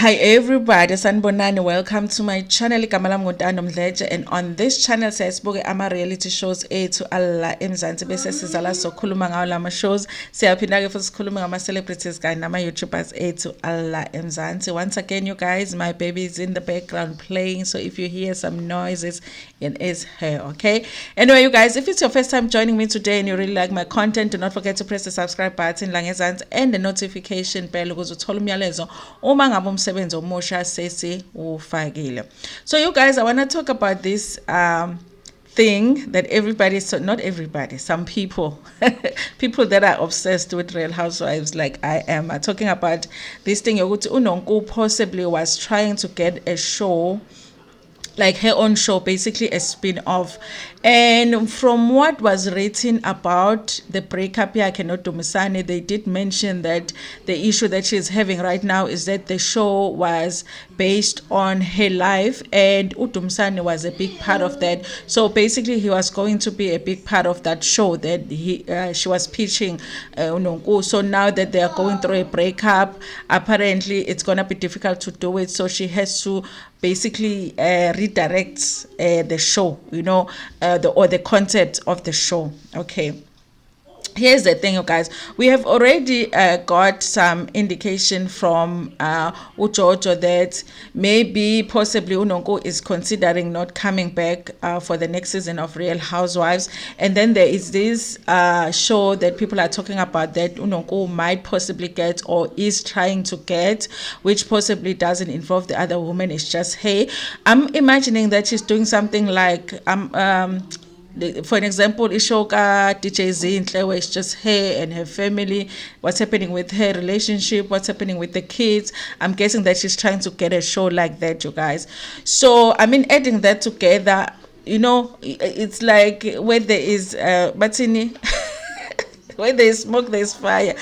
Hi everybody, sanibonani. Welcome to my channel. Igama lami Ntando Mdletshe, and on this channel siyasibuke ama reality shows ethu alla eMzansi bese sizala sokhuluma ngawo lama shows. Siyaphinda ke futhi sikhuluma ngama celebrities kanye nama YouTubers ethu alla eMzansi. Once again you guys, my baby is in the background playing, so if you hear some noises, it is her, okay? Anyway you guys, if it's your first time joining me today and you really like my content, do not forget to press the subscribe button la ngezansi and the notification bell ukuze uthole umyalezo uma ngabe umsebenzi omusha sesi ufakile. So you guys, I want to talk about this thing that everybody, so not everybody, some people people that are obsessed with Real Housewives like I am, are talking about this thing yokuthi uNonku possibly was trying to get a show, like her own show, basically a spin-off. And from what was written about the breakup here, I cannot do Misani, they did mention that the issue that she's having right now is that the show was based on her life, and Utumsani was a big part of that. So basically he was going to be a big part of that show that she was pitching Nonku. So now that they are going through a breakup, apparently it's gonna be difficult to do it, so she has to basically redirect the show, you know, the concept of the show. Okay, here's the thing, you guys. We have already got some indication from Ujojo that maybe possibly Unonku is considering not coming back for the next season of Real Housewives. And then there is this show that people are talking about that Unonku might possibly get or is trying to get, which possibly doesn't involve the other woman. It's just hey, I'm imagining that she's doing something like for an example, Ishoka, DJ Zintle, where it's just her and her family, what's happening with her relationship, what's happening with the kids. I'm guessing that she's trying to get a show like that, you guys. So, I mean, adding that together, you know, it's like where there is, Batini, where there is smoke, there is fire.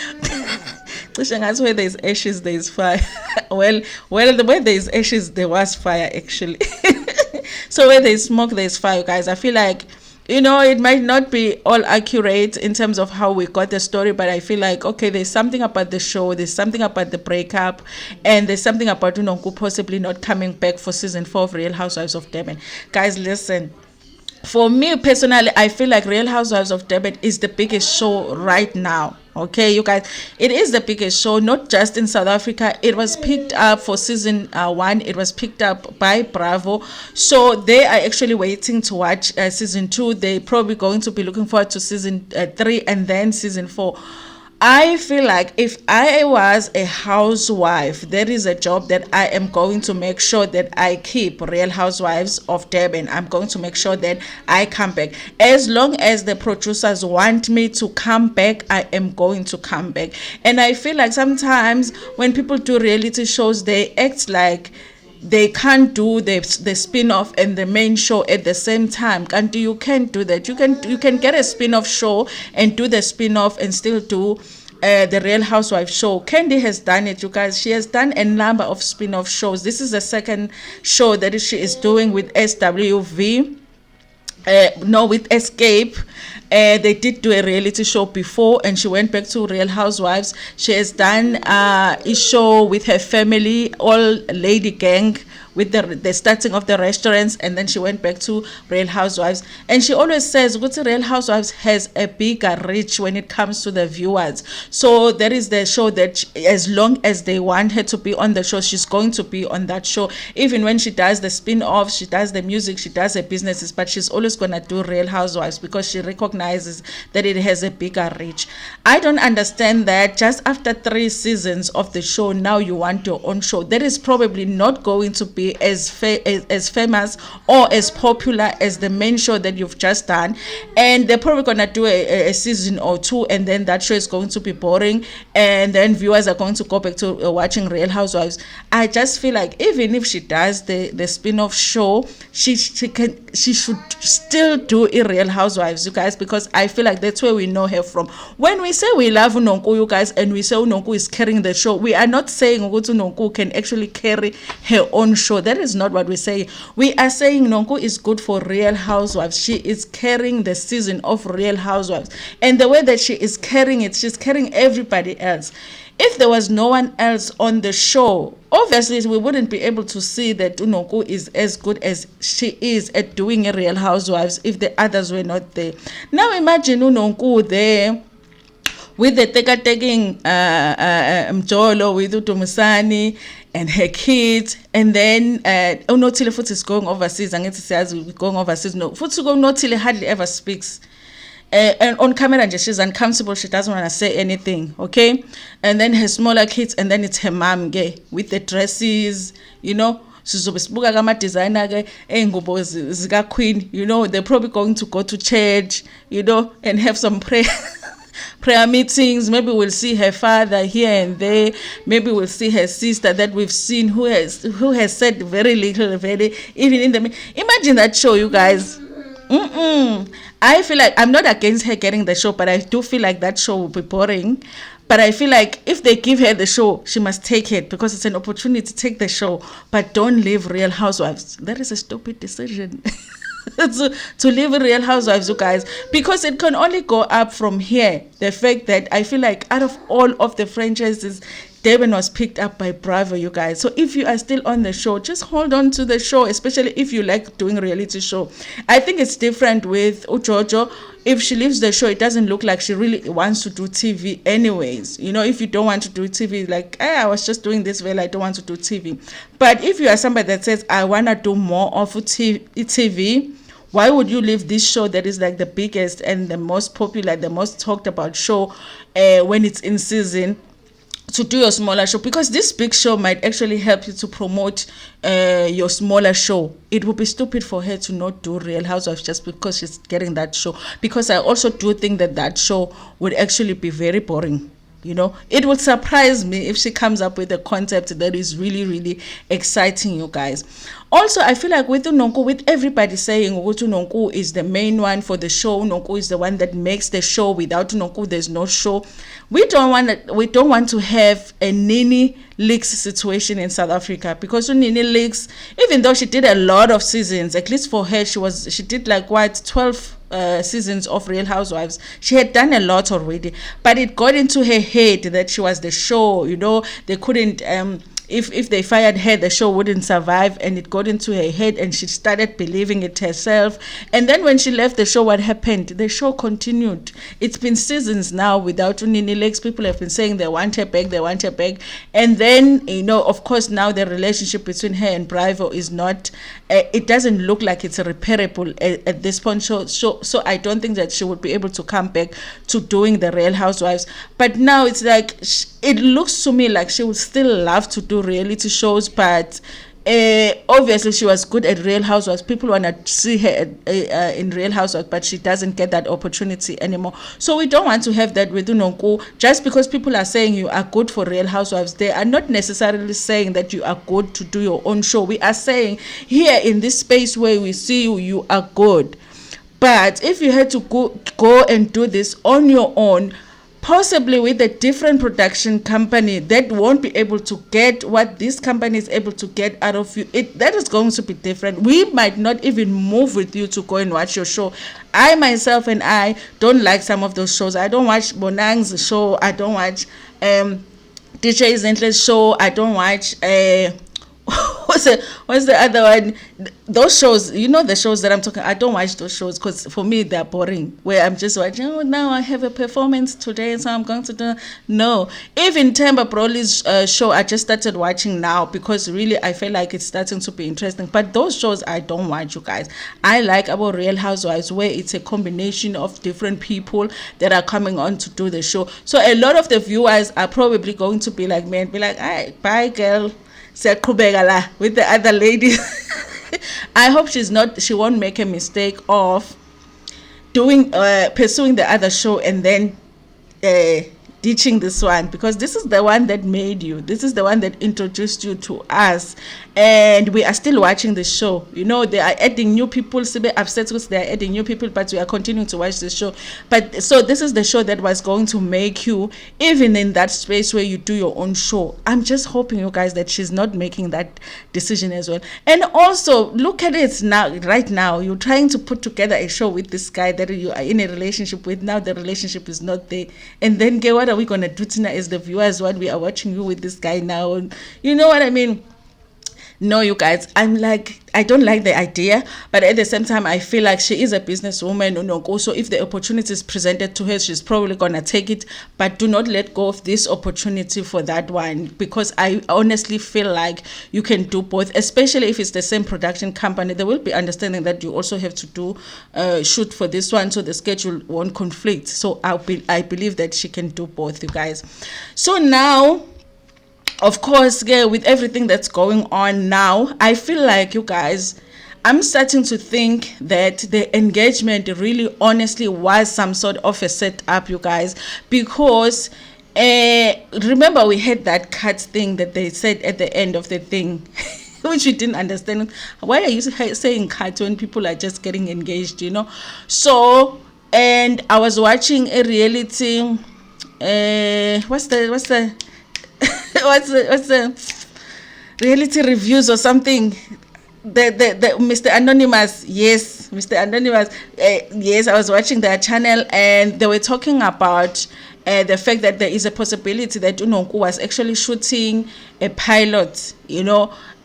Where there is ashes, there is fire. well, where there is ashes, there was fire, actually. So where there is smoke, there is fire, guys. I feel like, you know, it might not be all accurate in terms of how we got the story, but I feel like, okay, there's something about the show, there's something about the breakup, and there's something about Nonku possibly not coming back for season 4 of Real Housewives of Durban. Guys, listen. For me personally, I feel like Real Housewives of Durban is the biggest show right now. Okay, you guys, it is the biggest show, not just in South Africa. It was picked up for season 1. It was picked up by Bravo. So they are actually waiting to watch season 2. They're probably going to be looking forward to season 3 and then season 4. I feel like if I was a housewife, there is a job that I am going to make sure that I keep Real Housewives of Durban. I'm going to make sure that I come back. As long as the producers want me to come back, I am going to come back. And I feel like sometimes when people do reality shows, they act like they can't do the spin-off and the main show at the same time. And you can't do that. You can get a spin-off show and do the spin-off and still do the Real Housewives show. Candy has done it, you guys. She has done a number of spin-off shows. This is the second show that she is doing with SWV. With Escape. They did do a reality show before and she went back to Real Housewives. She has done a show with her family, all lady gang, with the starting of the restaurants, and then she went back to Real Housewives. And she always says Real Housewives has a bigger reach when it comes to the viewers. So there is the show that as long as they want her to be on the show, she's going to be on that show. Even when she does the spin-offs, she does the music, she does her businesses, but she's always going to do Real Housewives because she recognizes that it has a bigger reach. I don't understand that just after 3 seasons of the show, now you want your own show. That is probably not going to be as famous or as popular as the main show that you've just done, and they're probably gonna do a season or 2, and then that show is going to be boring, and then viewers are going to go back to watching Real Housewives. I just feel like even if she does the spin-off show, she should still do a Real Housewives, you guys, because I feel like that's where we know her from. When we say we love Nonku, you guys, and we say Nonku is carrying the show, we are not saying Nonku can actually carry her own show. That is not what we say. We are saying Nonku is good for Real Housewives. She is carrying the season of Real Housewives, and the way that she is carrying it, she's carrying everybody else. if there was no one else on the show, obviously we wouldn't be able to see that Nonku is as good as she is at doing a Real Housewives if the others were not there. Now imagine Nonku there with the taking Mjolo with Utomusani and her kids, and then Unotile Foot is going overseas, and it says going overseas. No, Foot's going Notile hardly ever speaks. And on camera and she's uncomfortable, she doesn't want to say anything, okay? And then her smaller kids, and then it's her mom gay with the dresses, you know. Sizobesibuka kama designer ke engubo zika queen, you know. They're probably going to go to church, you know, and have some prayer meetings. Maybe we'll see her father here and there. Maybe we'll see her sister that we've seen who has said very little, very even in the. Imagine that show, you guys. I feel like I'm not against her getting the show, but I do feel like that show will be boring. But I feel like if they give her the show, she must take it because it's an opportunity to take the show. But don't leave Real Housewives. That is a stupid decision. to leave Real Housewives, you guys, because it can only go up from here. The fact that I feel like out of all of the franchises, Devon was picked up by Bravo, you guys. So if you are still on the show, just hold on to the show, especially if you like doing reality show. I think it's different with Ujojo. If she leaves the show, it doesn't look like she really wants to do TV anyways. You know, if you don't want to do TV, like, I was just doing this, well, I don't want to do TV. But if you are somebody that says, I want to do more of TV, why would you leave this show that is like the biggest and the most popular, the most talked about show when it's in season, to do your smaller show? Because this big show might actually help you to promote your smaller show. It would be stupid for her to not do Real Housewives just because she's getting that show. Because I also do think that show would actually be very boring. You know, it would surprise me if she comes up with a concept that is really, really exciting, you guys. Also, I feel like with Nonku, with everybody saying Nonku is the main one for the show, Nonku is the one that makes the show. Without Nonku, there's no show. We don't want to have a Nini Leaks situation in South Africa, because Nini Leaks, even though she did a lot of seasons, at least for her, she did like 12 seasons of Real Housewives. She had done a lot already, but it got into her head that she was the show. You know, they couldn't if they fired her, the show wouldn't survive, and it got into her head and she started believing it herself. And then when she left the show, what happened? The show continued. It's been seasons now without Nini Leaks. People have been saying they want her back. And then, you know, of course, now the relationship between her and Bravo is not, it doesn't look like it's repairable at this point. So I don't think that she would be able to come back to doing the Real Housewives. But now it's like, it looks to me like she would still love to do reality shows, but obviously she was good at Real Housewives. People want to see her in Real Housewives, but she doesn't get that opportunity anymore. So we don't want to have that with Nonku. Just because people are saying you are good for Real Housewives, they are not necessarily saying that you are good to do your own show. We are saying here in this space where we see you, you are good. But if you had to go and do this on your own, possibly with a different production company that won't be able to get what this company is able to get out of you, that is going to be different. We might not even move with you to go and watch your show. I myself and I don't like some of those shows. I don't watch Bonang's show. I don't watch DJ Zentle's show. I don't watch what's the other one? Those shows, you know, the shows that I'm talking, I don't watch those shows because for me they're boring, where I'm just watching, oh, now I have a performance today, so I'm going to do. No, even Themba Broly's show I just started watching now because really I feel like it's starting to be interesting. But those shows I don't watch, you guys. I like about Real Housewives, where it's a combination of different people that are coming on to do the show. So a lot of the viewers are probably going to be like me and be like, all right, bye girl, with the other ladies. I hope she won't make a mistake of doing pursuing the other show and then ditching this one, because this is the one that made you, this is the one that introduced you to us, and we are still watching the show. You know, they are adding new people. Sibe upset because they are adding new people, but we are continuing to watch the show. But so this is the show that was going to make you, even in that space where you do your own show. I'm just hoping, you guys, that she's not making that decision as well. And also look at it now, right now you're trying to put together a show with this guy that you are in a relationship with. Now the relationship is not there, and then get what what are we gonna do, Tina, as the viewers, when we are watching you with this guy now? You know what I mean? No, you guys, I'm like, I don't like the idea, but at the same time, I feel like she is a businesswoman. Also, if the opportunity is presented to her, she's probably gonna take it. But do not let go of this opportunity for that one, because I honestly feel like you can do both, especially if it's the same production company. They will be understanding that you also have to do shoot for this one, so the schedule won't conflict. So I believe that she can do both, you guys. So now, of course, yeah, with everything that's going on now, I feel like, you guys, I'm starting to think that the engagement really honestly was some sort of a setup, you guys, because remember we had that cut thing that they said at the end of the thing, which we didn't understand. Why are you saying cut when people are just getting engaged, So, and I was watching a reality, what's the what's the reality reviews or something, the Mr. Anonymous, yes, Mr. Anonymous, yes, I was watching their channel, and they were talking about the fact that there is a possibility that Nonku was actually shooting a pilot.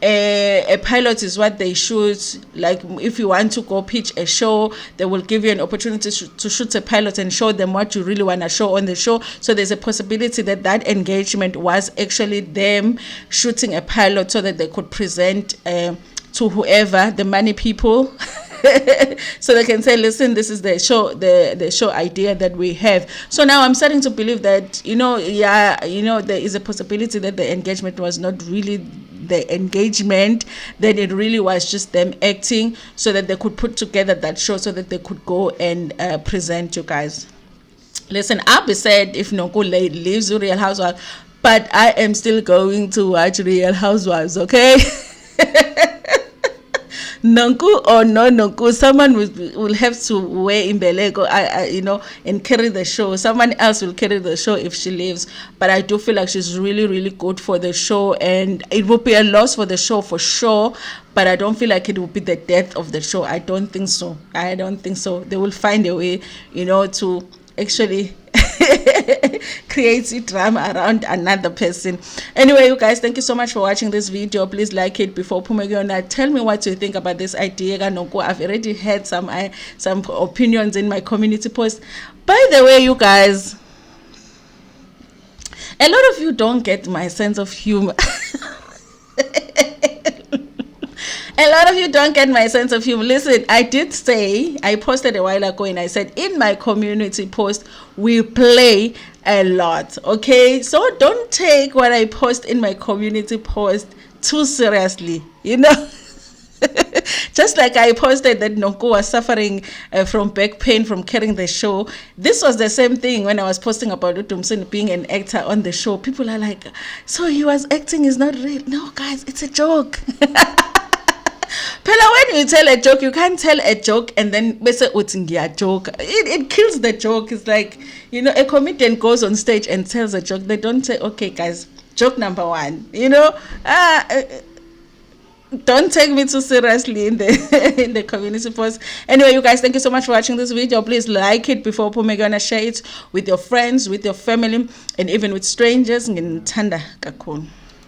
A pilot is what they shoot. Like, if you want to go pitch a show, they will give you an opportunity to shoot a pilot and show them what you really want to show on the show. So there's a possibility that that engagement was actually them shooting a pilot so that they could present to whoever, the money people, so they can say, listen, this is the show, the show idea that we have. So now I'm starting to believe that, there is a possibility that the engagement was not really the engagement, that it really was just them acting so that they could put together that show so that they could go and present, you guys. Listen, I'll be sad if Nonku leaves Real Housewives, but I am still going to watch Real Housewives, okay? Nonku or no Nonku, someone will have to wear Imbeleko, and carry the show. Someone else will carry the show if she leaves. But I do feel like she's really, really good for the show, and it will be a loss for the show for sure. But I don't feel like it will be the death of the show. I don't think so. They will find a way, to actually creates drama around another person. Anyway, you guys, thank you so much for watching this video. Please like it before Pumegona. Tell me what you think about this idea. I've already had some opinions in my community post. By the way, you guys, a lot of you don't get my sense of humor. A lot of you don't get my sense of humor. Listen, I did say, I posted a while ago and I said, in my community post, we play a lot, okay? So don't take what I post in my community post too seriously, Just like I posted that Nonku was suffering from back pain from carrying the show. This was the same thing when I was posting about Utumsin being an actor on the show. People are like, so he was acting, is not real. No, guys, it's a joke. Pela, when you tell a joke, you can't tell a joke and then say a joke. It kills the joke. It's like, a comedian goes on stage and tells a joke. They don't say, okay, guys, joke number one. Don't take me too seriously in the community post. Anyway, you guys, thank you so much for watching this video. Please like it before Pumegona, share it with your friends, with your family, and even with strangers. Ntando kakhulu.